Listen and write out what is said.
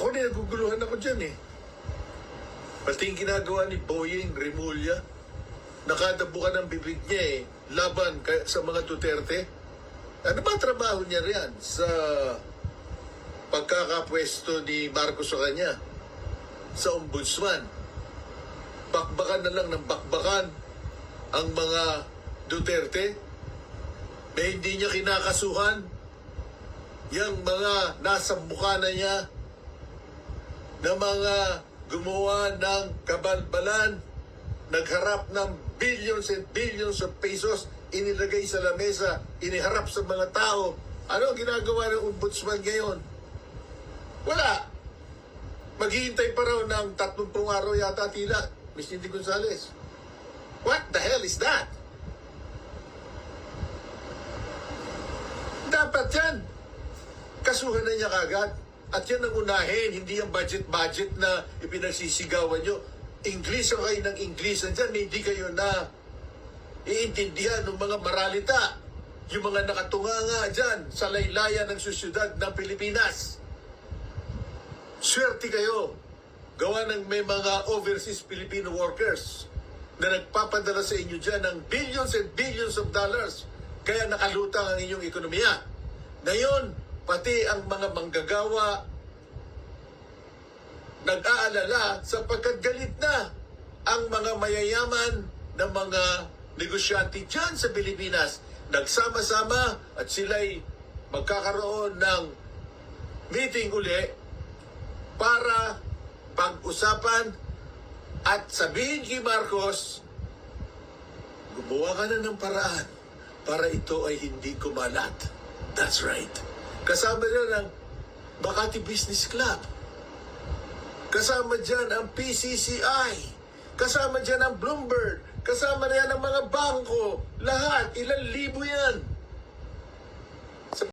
Ako rin, naguguluhan ako dyan eh. Pati yung ginagawa ni Boying Remulla, nakadabukan ang bibig niya eh, laban sa mga Duterte. Ano ba trabaho niya riyan sa pagkakapwesto ni Marcos sa kanya? Sa ombudsman. Bakbakan na lang ng bakbakan ang mga Duterte. May hindi niya kinakasuhan. Yang mga nasa mukha na niya na mga gumawa ng kabalbalan, nagharap ng billions and billions of pesos, inilagay sa lamesa, iniharap sa mga tao. Ano ang ginagawa ng ombudsman ngayon? Wala. Maghihintay pa raw ng 30 araw yata tila, Miss Cindy Gonzales. What the hell is that? Dapat yan. Kasuhan na niya kagad. At yan ang unahin, hindi yung budget-budget na ipinagsisigawan nyo. English ang kayo ng English. Nandiyan, hindi kayo na iintindihan ng mga maralita. Yung mga nakatunganga dyan sa laylayan ng susyudad ng Pilipinas. Swerte kayo. Gawa ng may mga overseas Filipino workers na nagpapadala sa inyo dyan ng billions and billions of dollars. Kaya nakalutang ang inyong ekonomiya. Ngayon, pati ang mga manggagawa nag-aalala sapagkat galit na ang mga mayayaman na mga negosyante dyan sa Pilipinas. Nagsama-sama at sila'y magkakaroon ng meeting uli para pag-usapan at sabihin kay Marcos, gumawa ka na ng paraan para ito ay hindi kumalat. That's right. Kasama dyan ang Makati Business Club. Kasama dyan ang PCCI. Kasama dyan ang Bloomberg. Kasama na yan ang mga bangko. Lahat, ilang libo yan.